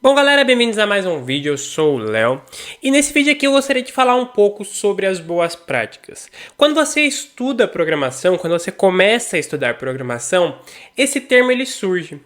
Bom galera, bem-vindos a mais um vídeo, eu sou o Léo e nesse vídeo aqui eu gostaria de falar um pouco sobre as boas práticas. Quando você estuda programação, quando você começa a estudar programação, esse termo ele surge.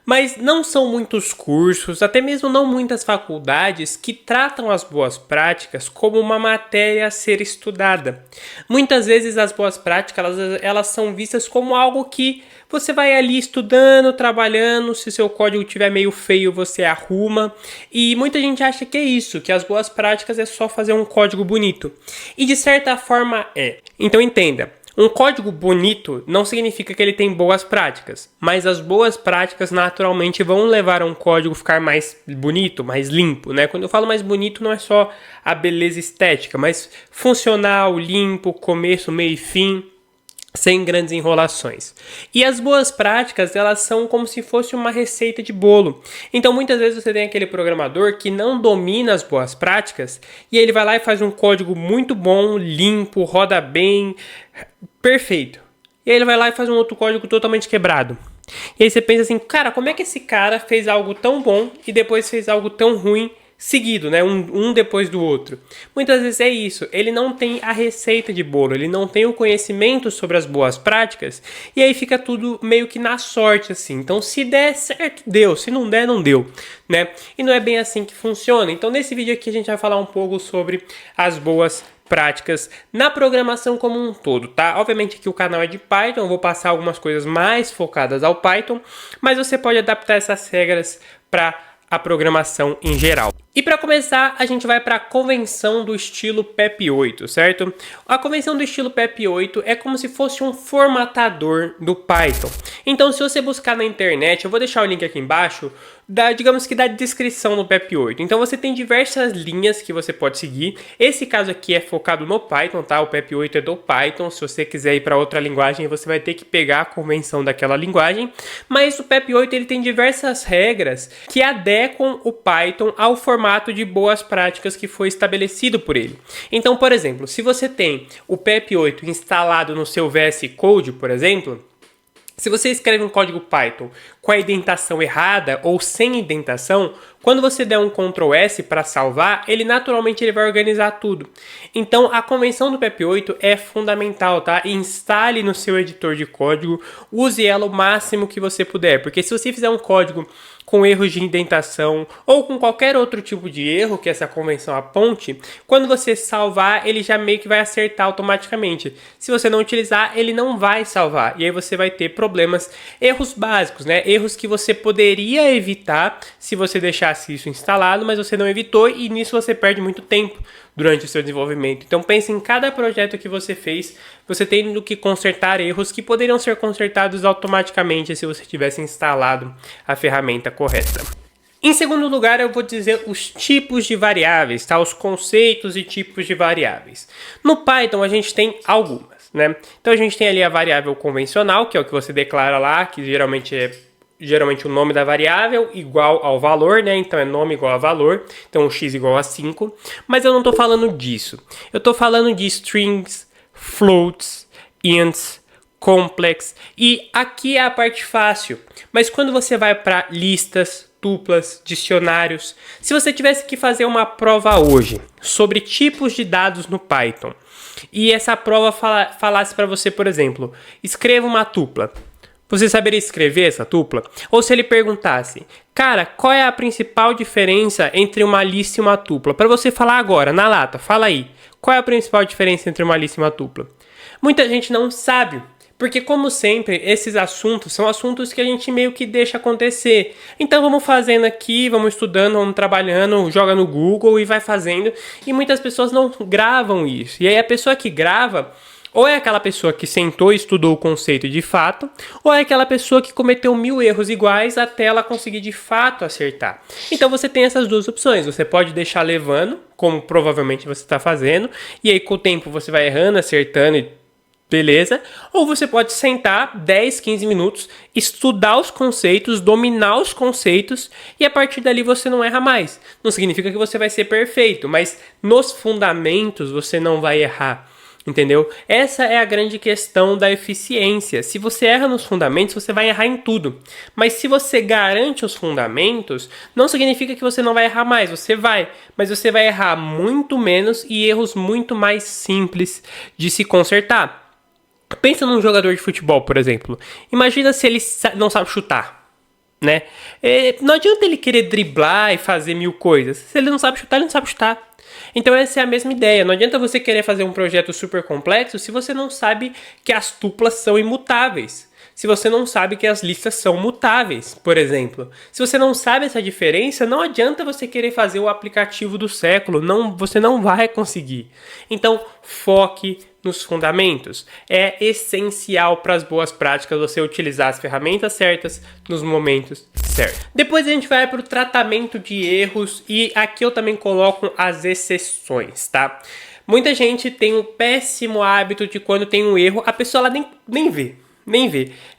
Mas não são muitos cursos, até mesmo não muitas faculdades que tratam as boas práticas como uma matéria a ser estudada. Muitas vezes as boas práticas elas são vistas como algo que você vai ali estudando, trabalhando, se seu código estiver meio feio você arruma. E muita gente acha que é isso, que as boas práticas é só fazer um código bonito. E de certa forma é. Então entenda. Um código bonito não significa que ele tem boas práticas, mas as boas práticas naturalmente vão levar a um código ficar mais bonito, mais limpo, né? Quando eu falo mais bonito não é só a beleza estética, mas funcional, limpo, começo, meio e fim, sem grandes enrolações. E as boas práticas, elas são como se fosse uma receita de bolo. Então muitas vezes você tem aquele programador que não domina as boas práticas e ele vai lá e faz um código muito bom, limpo, roda bem, perfeito. E aí ele vai lá e faz um outro código totalmente quebrado. E aí você pensa assim, cara, como é que esse cara fez algo tão bom e depois fez algo tão ruim seguido, né? Um depois do outro. Muitas vezes é isso, ele não tem a receita de bolo, ele não tem o conhecimento sobre as boas práticas, e aí fica tudo meio que na sorte, assim. Então, se der certo, deu, se não der, não deu, né? E não é bem assim que funciona. Então, nesse vídeo aqui a gente vai falar um pouco sobre as boas práticas na programação como um todo, tá? Obviamente aqui o canal é de Python, eu vou passar algumas coisas mais focadas ao Python, mas você pode adaptar essas regras para a programação em geral. E para começar, a gente vai para a convenção do estilo PEP 8, certo? A convenção do estilo PEP 8 é como se fosse um formatador do Python. Então, se você buscar na internet, eu vou deixar o link aqui embaixo, digamos que da descrição do PEP 8. Então, você tem diversas linhas que você pode seguir. Esse caso aqui é focado no Python, tá? O PEP 8 é do Python. Se você quiser ir para outra linguagem, você vai ter que pegar a convenção daquela linguagem. Mas o PEP 8 ele tem diversas regras que adequam o Python ao formato de boas práticas que foi estabelecido por ele. Então, por exemplo, se você tem o PEP 8 instalado no seu VS Code, por exemplo, se você escreve um código Python com a indentação errada ou sem indentação, quando você der um Ctrl S para salvar, ele naturalmente vai organizar tudo. Então, a convenção do PEP 8 é fundamental, tá? Instale no seu editor de código, use ela o máximo que você puder, porque se você fizer um código com erros de indentação ou com qualquer outro tipo de erro que essa convenção aponte, quando você salvar, ele já meio que vai acertar automaticamente. Se você não utilizar, ele não vai salvar. E aí você vai ter problemas, erros básicos, né? Erros que você poderia evitar se você deixasse isso instalado, mas você não evitou e nisso você perde muito tempo durante o seu desenvolvimento. Então pense em cada projeto que você fez, você tendo que consertar erros que poderiam ser consertados automaticamente se você tivesse instalado a ferramenta correta. Em segundo lugar, eu vou dizer os tipos de variáveis, tá? Os conceitos e tipos de variáveis. No Python a gente tem algumas, né? Então a gente tem ali a variável convencional, que é o que você declara lá, que geralmente o nome da variável igual ao valor, né? Então é nome igual a valor, então x igual a 5. Mas eu não estou falando disso. Eu estou falando de strings, floats, ints, complex. E aqui é a parte fácil. Mas quando você vai para listas, tuplas, dicionários, se você tivesse que fazer uma prova hoje sobre tipos de dados no Python e essa prova falasse para você, por exemplo, escreva uma tupla. Você saberia escrever essa tupla? Ou se ele perguntasse, cara, qual é a principal diferença entre uma lista e uma tupla? Para você falar agora, na lata, fala aí. Qual é a principal diferença entre uma lista e uma tupla? Muita gente não sabe, porque como sempre, esses assuntos são assuntos que a gente meio que deixa acontecer. Então vamos fazendo aqui, vamos estudando, vamos trabalhando, joga no Google e vai fazendo. E muitas pessoas não gravam isso. E aí a pessoa que grava, ou é aquela pessoa que sentou e estudou o conceito de fato, ou é aquela pessoa que cometeu 1000 erros iguais até ela conseguir de fato acertar. Então você tem essas duas opções. Você pode deixar levando, como provavelmente você está fazendo, e aí com o tempo você vai errando, acertando e beleza? Ou você pode sentar 10, 15 minutos, estudar os conceitos, dominar os conceitos e a partir dali você não erra mais. Não significa que você vai ser perfeito, mas nos fundamentos você não vai errar. Entendeu? Essa é a grande questão da eficiência. Se você erra nos fundamentos, você vai errar em tudo. Mas se você garante os fundamentos, não significa que você não vai errar mais. Você vai, mas você vai errar muito menos e erros muito mais simples de se consertar. Pensa num jogador de futebol, por exemplo. Imagina se ele não sabe chutar, né? Não adianta ele querer driblar e fazer mil coisas. Se ele não sabe chutar, ele não sabe chutar. Então essa é a mesma ideia. Não adianta você querer fazer um projeto super complexo se você não sabe que as tuplas são imutáveis. Se você não sabe que as listas são mutáveis, por exemplo. Se você não sabe essa diferença, não adianta você querer fazer o aplicativo do século. Você não vai conseguir. Então, foque nos fundamentos. É essencial para as boas práticas você utilizar as ferramentas certas nos momentos certos. Depois a gente vai para o tratamento de erros e aqui eu também coloco as exceções, tá? Muita gente tem o péssimo hábito de quando tem um erro, a pessoa ela nem vê.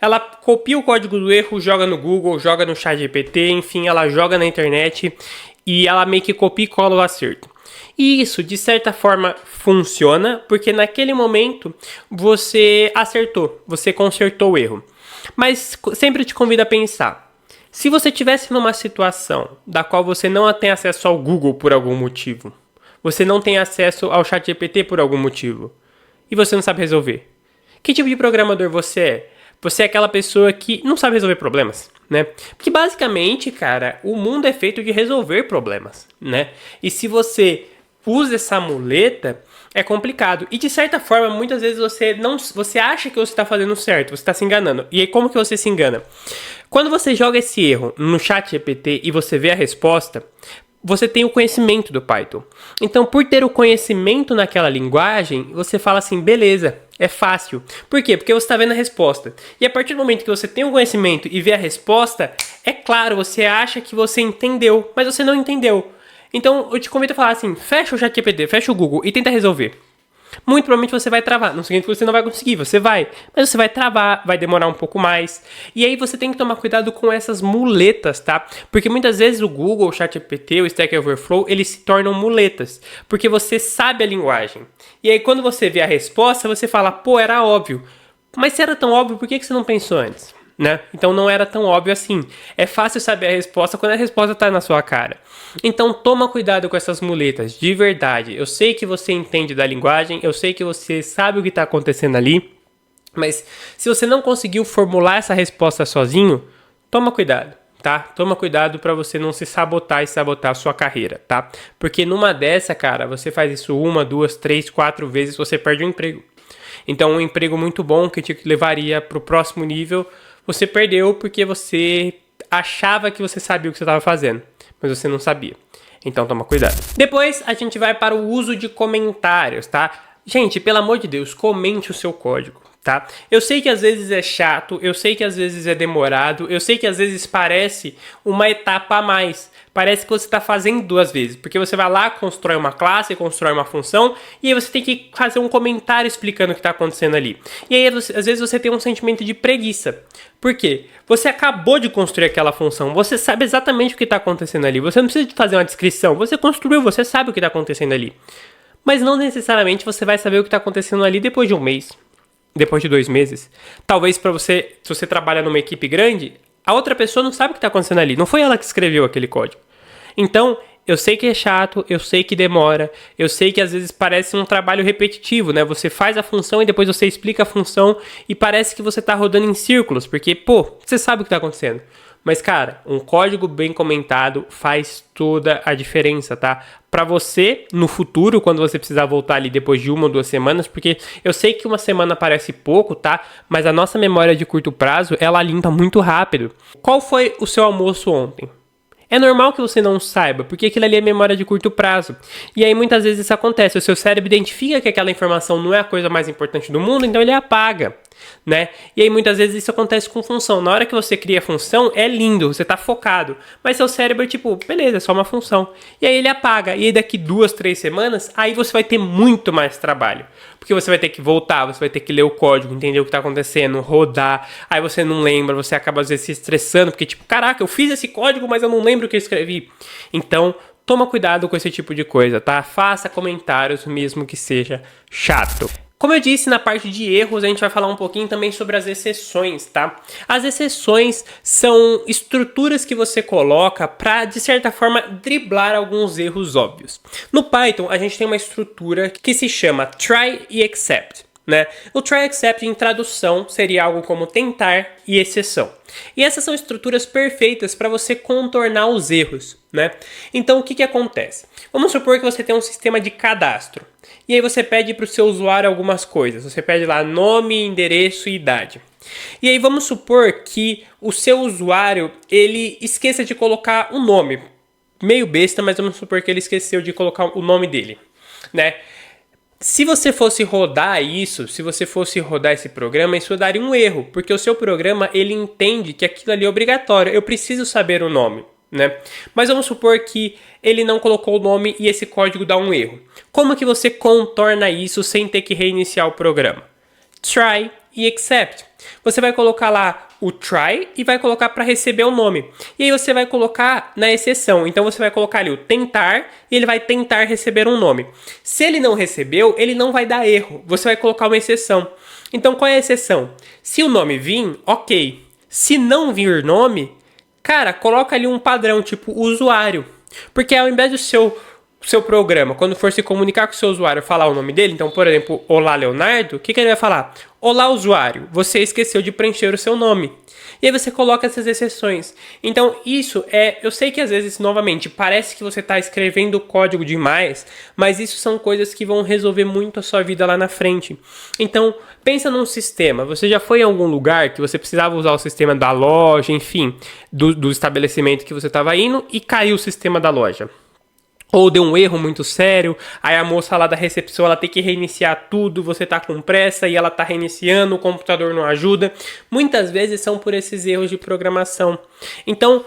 Ela copia o código do erro, joga no Google, joga no ChatGPT, enfim, ela joga na internet e ela meio que copia e cola o acerto. E isso, de certa forma, funciona, porque naquele momento você acertou, você consertou o erro. Mas sempre te convido a pensar, se você estivesse numa situação da qual você não tem acesso ao Google por algum motivo, você não tem acesso ao ChatGPT por algum motivo, e você não sabe resolver, que tipo de programador você é? Você é aquela pessoa que não sabe resolver problemas, né? Porque basicamente, cara, o mundo é feito de resolver problemas, né? E se você usa essa muleta, é complicado. E de certa forma, muitas vezes você acha que você está fazendo certo, você está se enganando. E aí como que você se engana? Quando você joga esse erro no ChatGPT e você vê a resposta, você tem o conhecimento do Python. Então, por ter o conhecimento naquela linguagem, você fala assim, beleza, é fácil. Por quê? Porque você está vendo a resposta. E a partir do momento que você tem o conhecimento e vê a resposta, é claro, você acha que você entendeu, mas você não entendeu. Então, eu te convido a falar assim, fecha o ChatGPT, fecha o Google e tenta resolver. Muito provavelmente você vai travar. Não significa que você não vai conseguir, você vai. Mas você vai travar, vai demorar um pouco mais. E aí você tem que tomar cuidado com essas muletas, tá? Porque muitas vezes o Google, o ChatGPT, o Stack Overflow, eles se tornam muletas. Porque você sabe a linguagem. E aí quando você vê a resposta, você fala, pô, era óbvio. Mas se era tão óbvio, por que você não pensou antes? Né? Então não era tão óbvio assim. É fácil saber a resposta quando a resposta está na sua cara. Então toma cuidado com essas muletas, de verdade. Eu sei que você entende da linguagem, eu sei que você sabe o que está acontecendo ali, mas se você não conseguiu formular essa resposta sozinho, toma cuidado, tá? Toma cuidado para você não se sabotar e sabotar a sua carreira, tá? Porque numa dessa, cara, você faz isso 1, 2, 3, 4 vezes, você perde o emprego. Então um emprego muito bom que te levaria para o próximo nível, você perdeu porque você achava que você sabia o que você estava fazendo, mas você não sabia. Então toma cuidado. Depois a gente vai para o uso de comentários, tá? Gente, pelo amor de Deus, comente o seu código, tá? Eu sei que às vezes é chato, eu sei que às vezes é demorado, eu sei que às vezes parece uma etapa a mais. Parece que você está fazendo duas vezes, porque você vai lá, constrói uma classe, constrói uma função, e aí você tem que fazer um comentário explicando o que está acontecendo ali. E aí, às vezes, você tem um sentimento de preguiça. Por quê? Você acabou de construir aquela função, você sabe exatamente o que está acontecendo ali, você não precisa de fazer uma descrição, você construiu, você sabe o que está acontecendo ali. Mas não necessariamente você vai saber o que está acontecendo ali depois de um mês, depois de 2 meses. Talvez para você, se você trabalha numa equipe grande, a outra pessoa não sabe o que está acontecendo ali, não foi ela que escreveu aquele código. Então, eu sei que é chato, eu sei que demora, eu sei que às vezes parece um trabalho repetitivo, né? Você faz a função e depois você explica a função e parece que você tá rodando em círculos, porque, pô, você sabe o que tá acontecendo. Mas, cara, um código bem comentado faz toda a diferença, tá? Pra você, no futuro, quando você precisar voltar ali depois de 1 ou 2 semanas, porque eu sei que 1 semana parece pouco, tá? Mas a nossa memória de curto prazo, ela limpa muito rápido. Qual foi o seu almoço ontem? É normal que você não saiba, porque aquilo ali é memória de curto prazo. E aí muitas vezes isso acontece, o seu cérebro identifica que aquela informação não é a coisa mais importante do mundo, então ele apaga, né? E aí muitas vezes isso acontece com função. Na hora que você cria a função, é lindo, você tá focado. Mas seu cérebro é tipo, beleza, é só uma função. E aí ele apaga. E aí daqui 2, 3 semanas, aí você vai ter muito mais trabalho. Porque você vai ter que voltar, você vai ter que ler o código, entender o que está acontecendo, rodar. Aí você não lembra, você acaba às vezes se estressando, porque tipo, caraca, eu fiz esse código, mas eu não lembro o que eu escrevi. Então, toma cuidado com esse tipo de coisa, tá? Faça comentários mesmo que seja chato. Como eu disse, na parte de erros, a gente vai falar um pouquinho também sobre as exceções, tá? As exceções são estruturas que você coloca para, de certa forma, driblar alguns erros óbvios. No Python, a gente tem uma estrutura que se chama try e except, né? O try e except em tradução seria algo como tentar e exceção. E essas são estruturas perfeitas para você contornar os erros, né? Então, o que acontece? Vamos supor que você tem um sistema de cadastro. E aí você pede para o seu usuário algumas coisas. Você pede lá nome, endereço e idade. E aí vamos supor que o seu usuário ele esqueça de colocar um nome. Meio besta, mas vamos supor que ele esqueceu de colocar o nome dele, né? Se você fosse rodar isso, se você fosse rodar esse programa, isso daria um erro, porque o seu programa ele entende que aquilo ali é obrigatório. Eu preciso saber o nome, né? Mas vamos supor que ele não colocou o nome e esse código dá um erro. Como que você contorna isso sem ter que reiniciar o programa? Try e except. Você vai colocar lá o try e vai colocar para receber o nome. E aí você vai colocar na exceção. Então você vai colocar ali o tentar e ele vai tentar receber um nome. Se ele não recebeu, ele não vai dar erro. Você vai colocar uma exceção. Então qual é a exceção? Se o nome vir, ok. Se não vir nome, cara, coloca ali um padrão, tipo usuário. Porque ao invés do seu programa, quando for se comunicar com o seu usuário, falar o nome dele, então, por exemplo, olá Leonardo, o que ele vai falar? Olá usuário, você esqueceu de preencher o seu nome. E aí você coloca essas exceções. Então isso eu sei que às vezes, novamente, parece que você está escrevendo código demais, mas isso são coisas que vão resolver muito a sua vida lá na frente. Então pensa num sistema, você já foi em algum lugar que você precisava usar o sistema da loja, enfim, do estabelecimento que você estava indo e caiu o sistema da loja. Ou deu um erro muito sério, aí a moça lá da recepção ela tem que reiniciar tudo, você tá com pressa e ela tá reiniciando, o computador não ajuda. Muitas vezes são por esses erros de programação. Então,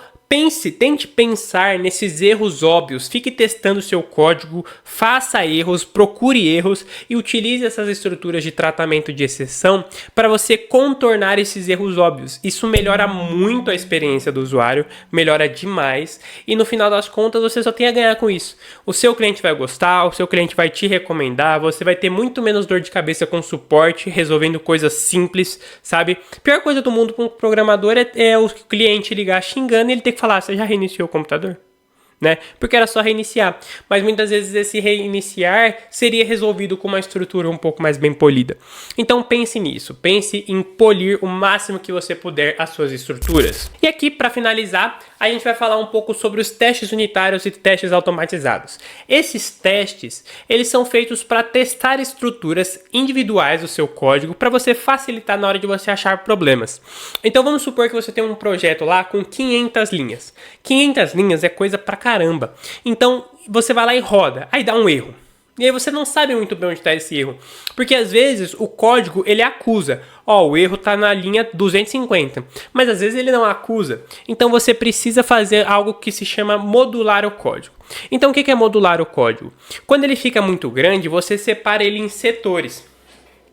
tente pensar nesses erros óbvios, fique testando o seu código, faça erros, procure erros e utilize essas estruturas de tratamento de exceção para você contornar esses erros óbvios. Isso melhora muito a experiência do usuário, melhora demais e no final das contas você só tem a ganhar com isso. O seu cliente vai gostar, o seu cliente vai te recomendar, você vai ter muito menos dor de cabeça com suporte, resolvendo coisas simples, sabe? A pior coisa do mundo para um programador é o cliente ligar xingando e ele ter que falar, você já reiniciou o computador? Né? Porque era só reiniciar. Mas muitas vezes esse reiniciar seria resolvido com uma estrutura um pouco mais bem polida. Então pense nisso. Pense em polir o máximo que você puder as suas estruturas. E aqui, para finalizar, a gente vai falar um pouco sobre os testes unitários e testes automatizados. Esses testes, eles são feitos para testar estruturas individuais do seu código para você facilitar na hora de você achar problemas. Então vamos supor que você tem um projeto lá com 500 linhas. 500 linhas é coisa pra caramba. Então você vai lá e roda, aí dá um erro. E aí você não sabe muito bem onde está esse erro. Porque às vezes o código ele acusa. O erro está na linha 250. Mas às vezes ele não acusa. Então você precisa fazer algo que se chama modular o código. Então o que é modular o código? Quando ele fica muito grande, você separa ele em setores.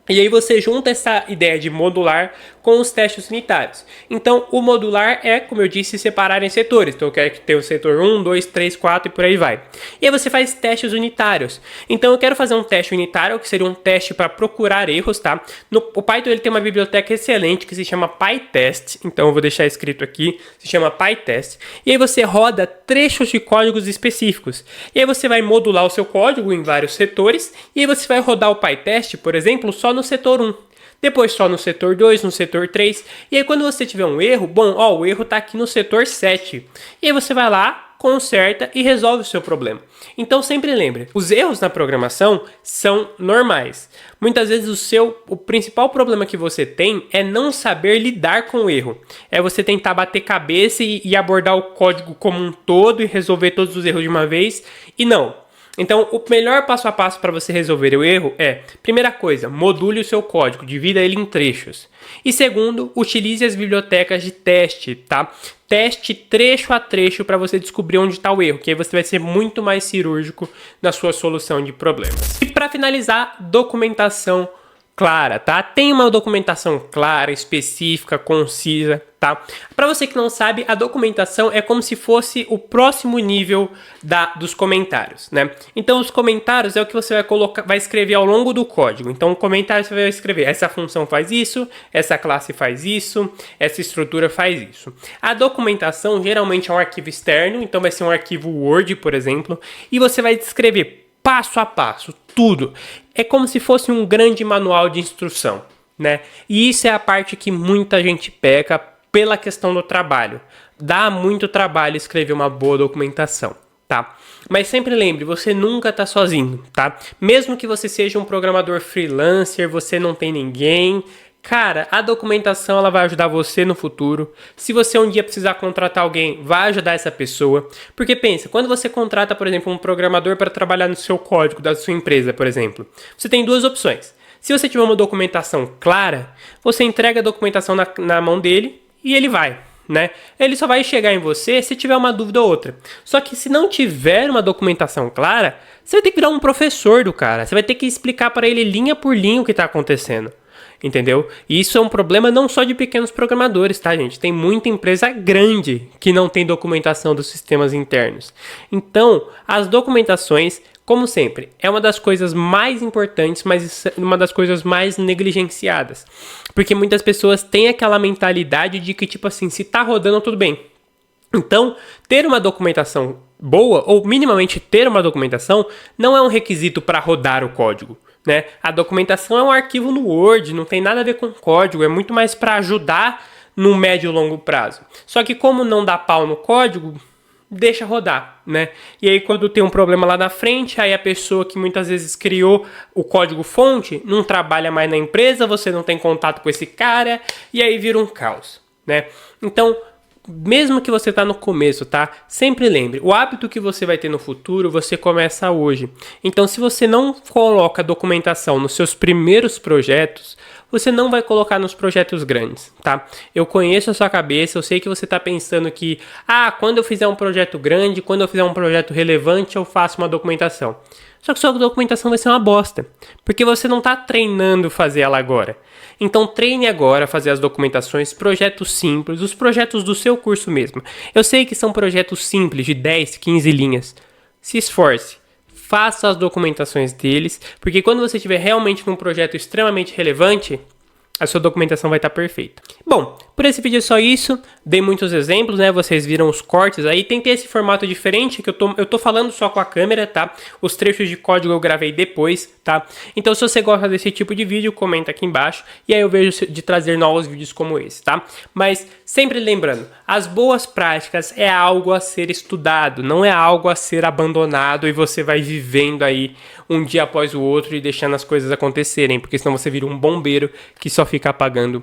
E aí você junta essa ideia de modular com os testes unitários. Então, o modular é, como eu disse, separar em setores. Então, eu quero que tenha o setor 1, 2, 3, 4 e por aí vai. E aí você faz testes unitários. Então, eu quero fazer um teste unitário, que seria um teste para procurar erros, tá? O Python ele tem uma biblioteca excelente que se chama PyTest. Então, eu vou deixar escrito aqui, se chama PyTest. E aí você roda trechos de códigos específicos. E aí você vai modular o seu código em vários setores. E aí você vai rodar o PyTest, por exemplo, só no setor 1. Depois só no setor 2, no setor 3. E aí quando você tiver um erro, o erro está aqui no setor 7. E aí você vai lá, conserta e resolve o seu problema. Então sempre lembre, os erros na programação são normais. Muitas vezes o principal problema que você tem é não saber lidar com o erro. É você tentar bater cabeça e abordar o código como um todo e resolver todos os erros de uma vez. E não. Então, o melhor passo a passo para você resolver o erro é, primeira coisa, module o seu código, divida ele em trechos. E segundo, utilize as bibliotecas de teste, tá? Teste trecho a trecho para você descobrir onde está o erro, que aí você vai ser muito mais cirúrgico na sua solução de problemas. E para finalizar, documentação clara, tá? Tem uma documentação clara, específica, concisa, tá? Para você que não sabe, a documentação é como se fosse o próximo nível dos comentários, né? Então, os comentários é o que você vai colocar, vai escrever ao longo do código. Então, o comentário você vai escrever: essa função faz isso, essa classe faz isso, essa estrutura faz isso. A documentação geralmente é um arquivo externo, então vai ser um arquivo Word, por exemplo, e você vai descrever passo a passo, tudo. É como se fosse um grande manual de instrução, né? E isso é a parte que muita gente peca pela questão do trabalho. Dá muito trabalho escrever uma boa documentação, tá? Mas sempre lembre, você nunca tá sozinho, tá? Mesmo que você seja um programador freelancer, você não tem ninguém, cara, a documentação ela vai ajudar você no futuro. Se você um dia precisar contratar alguém, vai ajudar essa pessoa. Porque pensa, quando você contrata, por exemplo, um programador para trabalhar no seu código da sua empresa, por exemplo, você tem duas opções. Se você tiver uma documentação clara, você entrega a documentação na mão dele e ele vai, né? Ele só vai chegar em você se tiver uma dúvida ou outra. Só que se não tiver uma documentação clara, você vai ter que virar um professor do cara. Você vai ter que explicar para ele linha por linha o que está acontecendo. Entendeu? E isso é um problema não só de pequenos programadores, tá, gente? Tem muita empresa grande que não tem documentação dos sistemas internos. Então, as documentações, como sempre, é uma das coisas mais importantes, mas uma das coisas mais negligenciadas. Porque muitas pessoas têm aquela mentalidade de que, tipo assim, se tá rodando, tudo bem. Então, ter uma documentação boa, ou minimamente ter uma documentação, não é um requisito para rodar o código. Né? A documentação é um arquivo no Word, não tem nada a ver com código, é muito mais para ajudar no médio e longo prazo. Só que como não dá pau no código, deixa rodar, né? E aí quando tem um problema lá na frente, aí a pessoa que muitas vezes criou o código fonte não trabalha mais na empresa, você não tem contato com esse cara, e aí vira um caos, né? Então, mesmo que você está no começo, tá? Sempre lembre, o hábito que você vai ter no futuro, você começa hoje. Então, se você não coloca documentação nos seus primeiros projetos, você não vai colocar nos projetos grandes, tá? Eu conheço a sua cabeça, eu sei que você está pensando que, quando eu fizer um projeto grande, quando eu fizer um projeto relevante, eu faço uma documentação. Só que sua documentação vai ser uma bosta, porque você não está treinando fazer ela agora. Então treine agora a fazer as documentações, projetos simples, os projetos do seu curso mesmo. Eu sei que são projetos simples, de 10, 15 linhas. Se esforce, faça as documentações deles, porque quando você estiver realmente num projeto extremamente relevante, a sua documentação vai estar perfeita. Bom, por esse vídeo é só isso. Dei muitos exemplos, né? Vocês viram os cortes aí. Tentei esse formato diferente, que eu tô falando só com a câmera, tá? Os trechos de código eu gravei depois, tá? Então, se você gosta desse tipo de vídeo, comenta aqui embaixo. E aí eu vejo de trazer novos vídeos como esse, tá? Mas, sempre lembrando, as boas práticas é algo a ser estudado, não é algo a ser abandonado e você vai vivendo aí um dia após o outro e deixando as coisas acontecerem, porque senão você vira um bombeiro que só fica apagando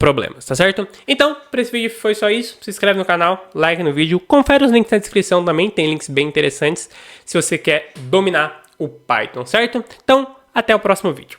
problemas, tá certo? Então, para esse vídeo foi só isso. Se inscreve no canal, like no vídeo, confere os links na descrição também, tem links bem interessantes se você quer dominar o Python, certo? Então, até o próximo vídeo.